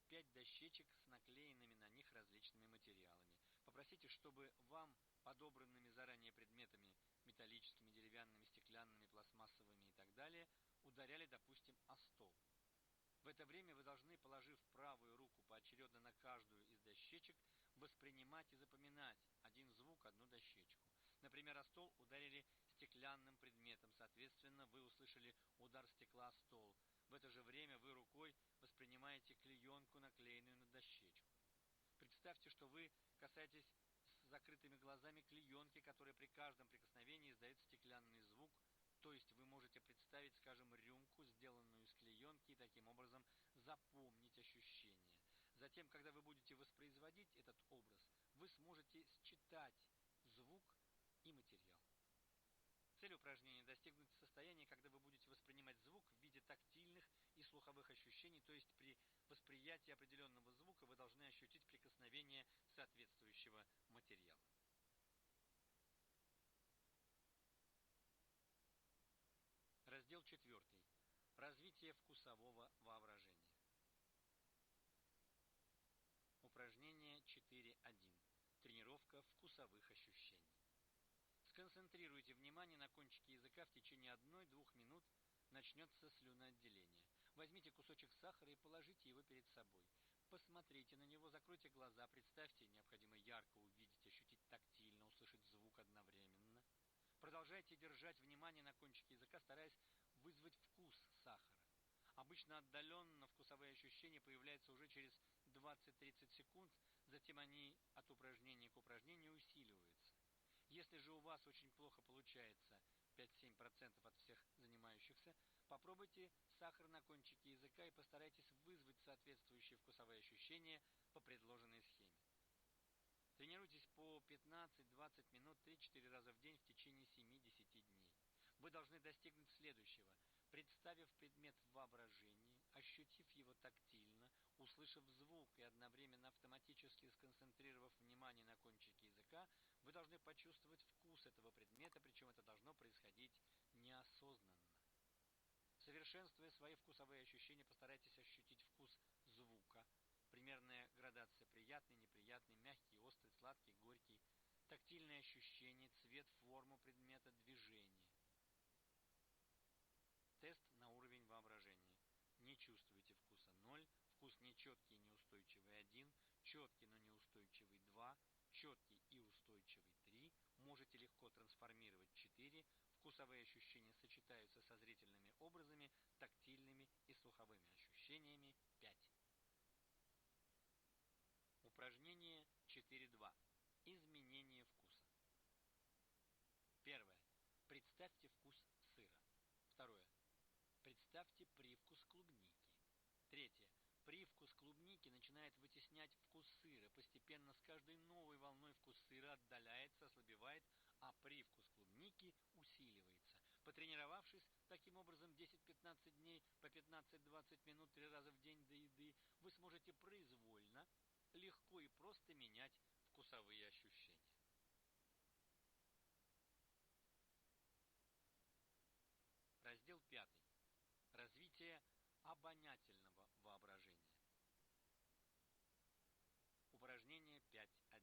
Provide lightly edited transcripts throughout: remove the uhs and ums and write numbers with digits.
5 дощечек с наклеенными на них различными материалами. Попросите, чтобы вам подобранными заранее предметами, металлическими, деревянными, стеклянными, пластмассовыми и так далее, ударяли, допустим, о стол. В это время вы должны, положив правую руку поочередно на каждую из дощечек, воспринимать и запоминать один звук, одну дощечку. Например, о стол ударили стеклянным предметом, соответственно, вы услышали удар стекла о стол. В это же время вы рукой воспринимаете клеенку, наклеенную на дощечку. Представьте, что вы касаетесь с закрытыми глазами клеенки, которая при каждом прикосновении издает стеклянный звук, то есть вы можете представить, скажем, рюмку, сделанную из клеенки, и таким образом запомнить ощущение. Затем, когда вы будете воспроизводить этот образ, вы сможете считать звук и материал. Цель упражнения – достигнуть состояния, когда вы будете воспринимать звук в виде тактильных и слуховых ощущений, то есть при восприятии определенного звука вы должны ощутить прикосновение соответствующего материала. Раздел 4. Развитие вкусового воображения. Упражнение 4.1. Тренировка вкусовых ощущений. Сконцентрируйте внимание на кончике языка в течение 1-2 минут. Начнется слюноотделение. Возьмите кусочек сахара и положите его перед собой. Посмотрите на него, закройте глаза, представьте, необходимо ярко увидеть, ощутить тактильно, услышать звук одновременно. Продолжайте держать внимание на кончике языка, стараясь вызвать вкус сахара. Обычно отдаленно вкусовые ощущения появляются уже через 20-30 секунд, затем они от упражнения к упражнению усиливаются. Если же у вас очень плохо получается 5-7% от всех занимающихся, попробуйте сахар на кончике языка и постарайтесь вызвать соответствующие вкусовые ощущения по предложенной схеме. Тренируйтесь по 15-20 минут 3-4 раза в день в течение 7-10 дней. Вы должны достигнуть следующего. Представив предмет в воображении, ощутив его тактильно, услышав звук и одновременно автоматически сконцентрировав внимание на кончике языка, вы должны почувствовать вкус этого предмета, причем это должно происходить неосознанно. Совершенствуя свои вкусовые ощущения, постарайтесь ощутить вкус звука. Примерная градация: приятный, неприятный, мягкий, острый, сладкий, горький. Тактильные ощущения, цвет, форму предмета, движение. Тест на уровень воображения. Не чувствуете вкуса 0, вкус нечеткий и неустойчивый 1, четкий, но неустойчивый 2, четкий и устойчивый 3, можете легко трансформировать 4, вкусовые ощущения сочетаются со зрительными образами, тактильными и слуховыми ощущениями 5. Упражнение 4.2. Изменение вкуса. Первое. Представьте вкус сыра. Второе. Представьте привкус клубники. Третье. Привкус клубники начинает вытеснять вкус сыра. Постепенно с каждой новой волной вкус сыра отдаляется, ослабевает, а привкус клубники усиливается. Потренировавшись таким образом 10-15 дней по 15-20 минут 3 раза в день до еды, вы сможете произвольно, легко и просто менять вкусовые ощущения. Раздел 5. Развитие обонятельного воображения. Упражнение 5.1.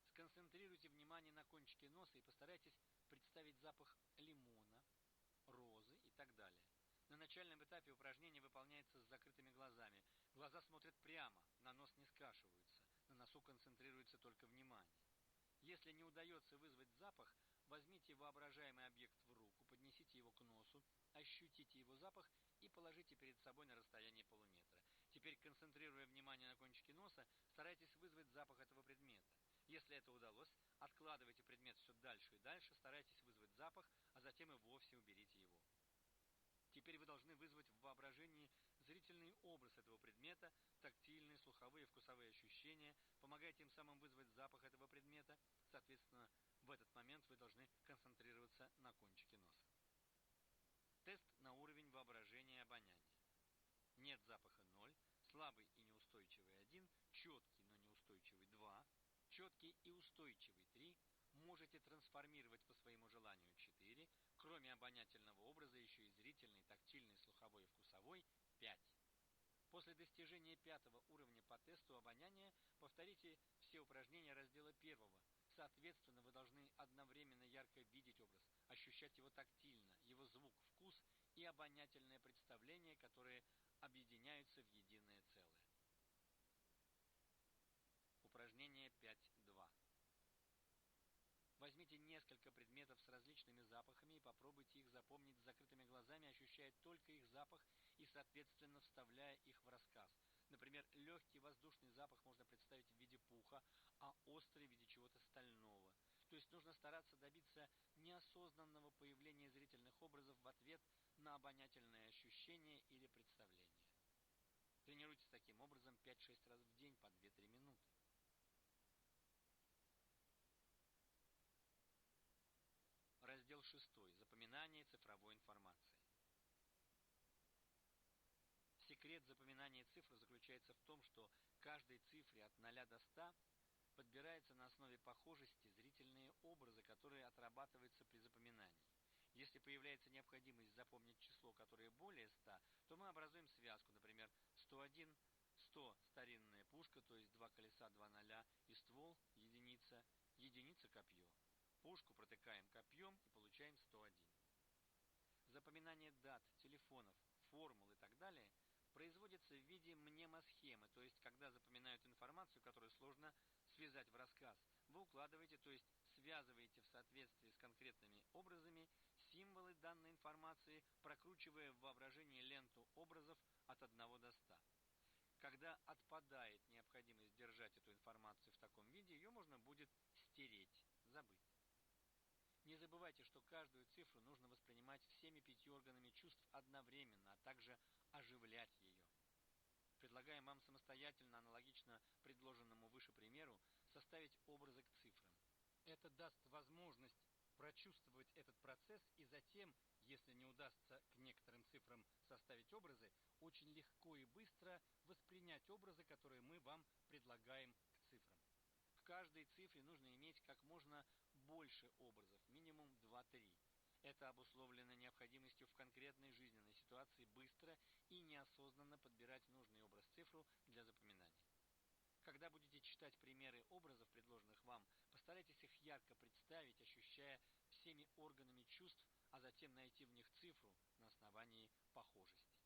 Сконцентрируйте внимание на кончике носа и постарайтесь представить запах лимона, розы и так далее. На начальном этапе упражнение выполняется с закрытыми глазами. Глаза смотрят прямо, на нос не скашиваются, на носу концентрируется только внимание. Если не удается вызвать запах, возьмите воображаемый объект в руку, поднесите его к носу, ощутите его запах и положите перед собой на расстоянии полуметра. Теперь, концентрируя внимание на кончике носа, старайтесь вызвать запах этого предмета. Если это удалось, откладывайте предмет все дальше и дальше, старайтесь вызвать запах, а затем и вовсе уберите его. Теперь вы должны вызвать в воображении зрительный образ этого предмета, тактильные, слуховые, вкусовые ощущения, помогая тем самым вызвать запах этого предмета. Соответственно, в этот момент вы должны концентрироваться на кончике носа. Тест на уровень воображения и обоняния. Нет запаха 0, слабый и неустойчивый 1, четкий, но неустойчивый 2, четкий и устойчивый 3, можете трансформировать по своему желанию 4, кроме обонятельного образа еще и зрительный, тактильный, слуховой и вкусовой 5. После достижения 5-го уровня по тесту обоняния повторите все упражнения раздела 1-го. Соответственно, вы должны одновременно ярко видеть образ, ощущать его тактильно, его звук, вкус и обонятельное представление, которые объединяются в единое целое. Упражнение 5.2. Возьмите несколько предметов с различными запахами и попробуйте их запомнить с закрытыми глазами, ощущая только их запах и, соответственно, вставляя их в рассказ. Например, легкий воздушный запах можно представить в виде пуха, а острый в виде чего-то стального. То есть нужно стараться добиться неосознанного появления зрительных образов в ответ на обонятельное ощущение или представление. Тренируйтесь таким образом 5-6 раз в день по 2-3 минуты. Раздел 6. Запоминание цифровой информации. Секрет запоминания цифр заключается в том, что каждой цифре от 0 до 100 подбирается на основе похожести зрительные образы, которые отрабатываются при запоминании. Если появляется необходимость запомнить число, которое более 100, то мы образуем связку, например, 101, 100 старинная пушка, то есть 2 колеса, 2 ноля, и ствол, единица, единица копье. Пушку протыкаем копьем и получаем 101. Запоминание дат, телефонов, формул и так далее производится в виде мнемосхемы, то есть когда запоминают информацию, которую сложно связать в рассказ. Вы укладываете, то есть связываете в соответствии с конкретными образами символы данной информации, прокручивая в воображении ленту образов от 1 до 100. Когда отпадает необходимость держать эту информацию в таком виде, ее можно будет стереть, забыть. Не забывайте, что каждую цифру нужно воспринимать всеми 5 органами чувств одновременно, а также оживлять ее. Предлагаем вам самостоятельно, аналогично предложенному выше примеру, составить образы к цифрам. Это даст возможность прочувствовать этот процесс и затем, если не удастся к некоторым цифрам составить образы, очень легко и быстро воспринять образы, которые мы вам предлагаем к цифрам. К каждой цифре нужно иметь как можно больше образов, минимум 2-3. Это обусловлено необходимостью в конкретной жизненной ситуации быстро и неосознанно подбирать нужный образ-цифру для запоминания. Когда будете читать примеры образов, предложенных вам, постарайтесь их ярко представить, ощущая всеми органами чувств, а затем найти в них цифру на основании похожести.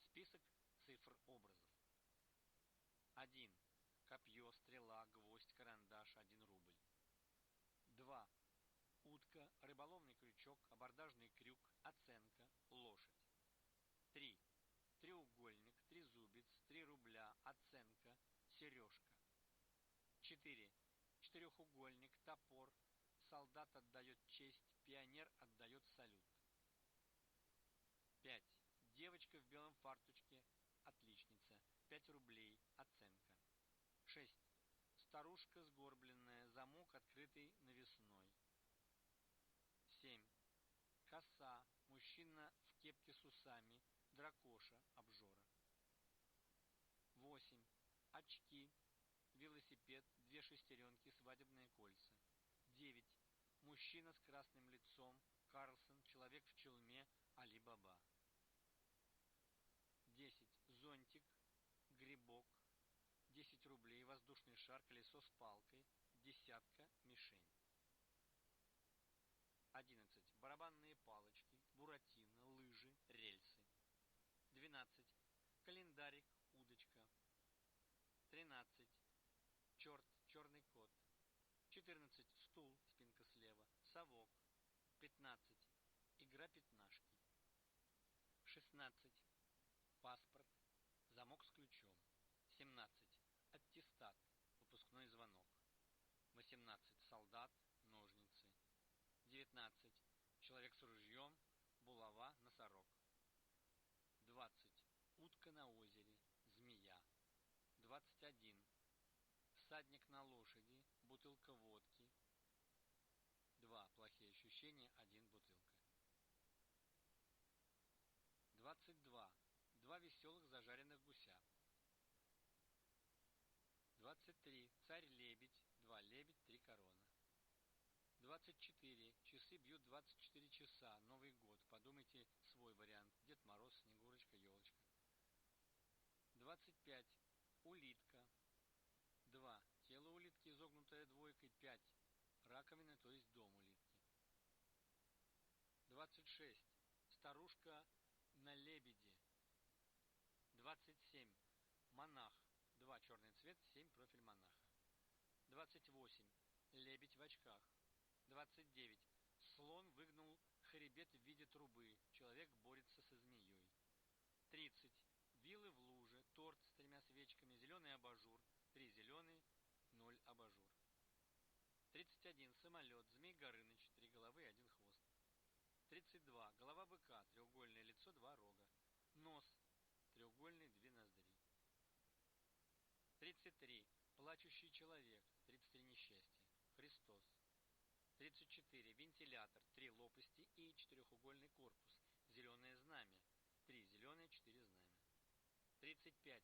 Список цифр образов. 1. Копье, стрела, гвоздь, карандаш, 1 рубль. 2. Утка, рыболовный крючок, абордажный крюк, оценка, лошадь. 3. Треугольник, трезубец, 3 рубля, оценка, сережка. 4. Четырехугольник, топор, солдат отдает честь, пионер отдает салют. 5. Девочка в белом фартучке, отличница, 5 рублей, оценка. 6. Старушка сгорбленная, замок открытый навесной. 7. Коса, мужчина в кепке с усами, дракоша, обжора. 8. Очки, велосипед, 2 шестеренки, свадебные кольца. 9. Мужчина с красным лицом, Карлсон, человек в челме, Али-Баба. 10. Зонтик, грибок, 10 рублей, воздушный шар, колесо с палкой, десятка, мишень. 11. Барабанные палочки, буратино, лыжи, рельсы. 12. Календарик, удочка. 13. Черт, черный кот. 14. Стул, спинка слева, совок. 15. Игра пятнашки. 16. Паспорт, замок с ключом. 17. Аттестат, выпускной звонок. 18. Солдат, ножницы. 19. Человек с ружьем, булава, носорог. 20. Утка на озере, змея. 21. Всадник на лошади, бутылка водки. 2. Плохие ощущения, 1 бутылка. 22. 2 веселых зажаренных гуся. 23. Царь-лебедь, 2 лебедь, 3 корона. 24. Часы бьют 24 часа. Новый год. Подумайте свой вариант. Дед Мороз, Снегурочка, елочка. 25. Улитка. 2. Тело улитки, изогнутое двойкой. 5. Раковина, то есть дом улитки. 26. Старушка на лебеде. 27. Монах. 2. Черный цвет, 7. Профиль монаха. 28. Лебедь в очках. 29. Слон выгнул хребет в виде трубы. Человек борется со змеей. 30. Вилы в луже, торт с 3 свечками, зеленый абажур. 3 зеленые, 0 абажур. 31. Самолет, Змей Горыныч, 3 головы и 1 хвост. 32. Голова быка, треугольное лицо, 2 рога. Нос, треугольный, 2 ноздри. 33. Плачущий человек, 33 несчастья. Христос. 34. Вентилятор, 3 лопасти и четырехугольный корпус. Зеленое знамя, 3 зеленые, 4 знамя. 35.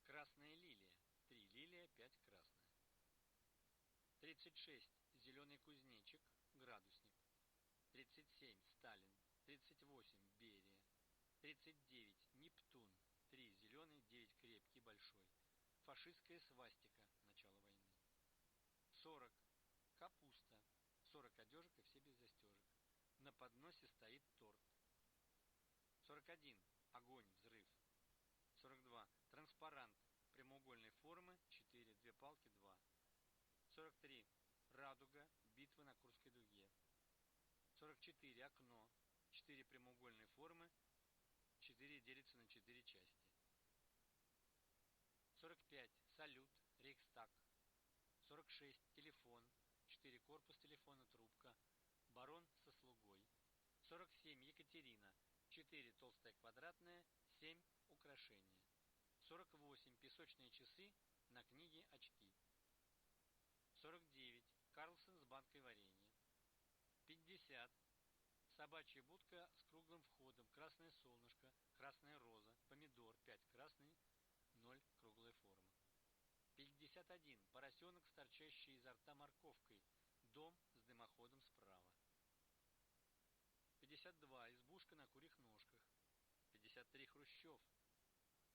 Красная лилия, 3 лилия, 5 красная. 36. Зеленый кузнечик, градусник. 37. Сталин. 38. Берия. 39. Нептун. 3 зеленый, 9 крепкий, большой. Фашистская свастика, начало войны. 40. Капуста. 40 одежек и все без застежек. На подносе стоит торт. 41. Огонь, взрыв. 42. Транспарант прямоугольной формы, 4, 2 палки, 2. 43. Радуга, битва на Курской дуге. 44. Окно, 4 прямоугольной формы, 4 делится на 4 части. 45. Салют, Рейхстаг. 46. Телефон, 4 корпус телефона, трубка, барон со слугой. 47. Екатерина, 4 толстая квадратная, 7 украшения. 48. Песочные часы, на книге очки. 49. Карлсон с банкой варенья. 50. Собачья будка с круглым входом, красное солнышко, красная роза, помидор, 5 красный, 0 круглая форма. 51. Поросенок с торчащей изо рта морковкой, дом с дымоходом справа. 52. Избушка на курьих ножках. 53. Хрущев.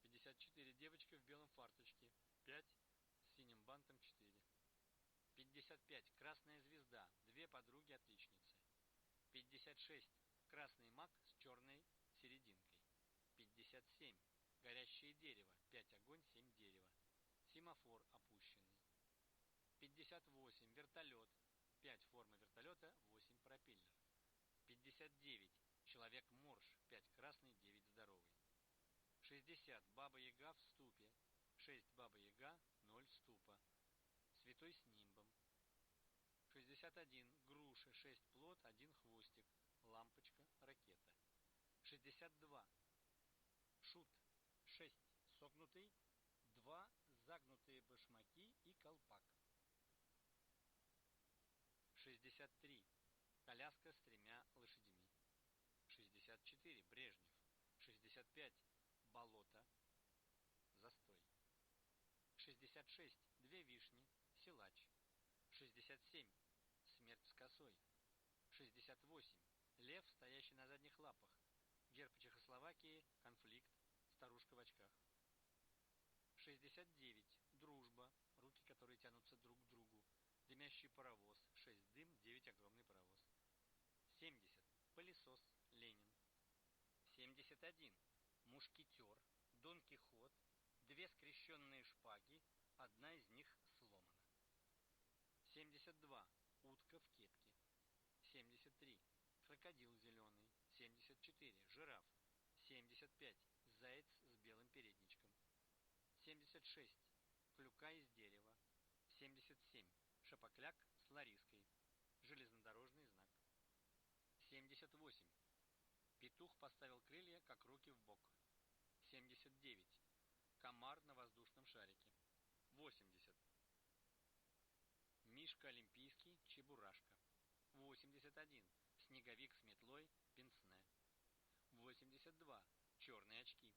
54. Девочка в белом фарточке, 5 с синим бантом, 4. 55. Красная звезда, 2 подруги-отличницы. 56. Красный мак с черной серединкой. 57. Горящее дерево, 5 огонь, 7 дерево. Семафор опущенный. 58. Вертолет, 5 форма вертолета, 8 пропеллер. 59. Человек-морж, 5 красный, 9 здоровый. 60. Баба-яга в ступе, 6 баба-яга, 0 ступа. Святой с нимбом. 61. Груша, 6 плод, 1 хвостик, лампочка, ракета. 62. Шут, 6 согнутый, 2 загнутые башмаки и колпак. 63. Коляска с 3 лошадьми. 64. Брежнев. 65. Болото, застой. 66. 2 вишни, силач. 67. Смерть с косой. 68. Лев, стоящий на задних лапах. Герб Чехословакии, конфликт, старушка в очках. 69. Дружба, руки, которые тянутся друг к другу. Дымящий паровоз, 6 дым, 9 огромный паровоз. 70. Пылесос, Ленин. 71. Мушкетер, Дон Кихот, 2 скрещенные шпаги, одна из них сломана. 72. Утка в кепке. 73. Крокодил зеленый. 74. Жираф. 75. Заяц с белым передничком. 76. Клюка из дерева. 77. Шапокляк с лариской. Железнодорожный знак. 78. Петух поставил крылья, как руки в бок. 79. Комар на воздушном шарике. 80. Мишка олимпийский, чебурашка. 81. Снеговик с метлой, пенсне. 82. Черные очки.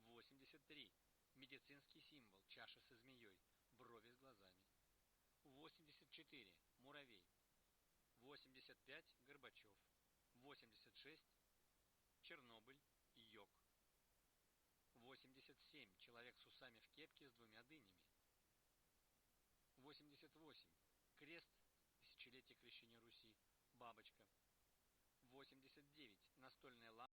83. Медицинский символ, чаша со змеей, брови с глазами. 84. Муравей. 85. Горбачев. 86. Чернобыль, йог. 87. Человек с усами. огурцами в кепке с двумя дынями. 88. Крест, тысячелетие крещения Руси, бабочка. 89. Настольная лампа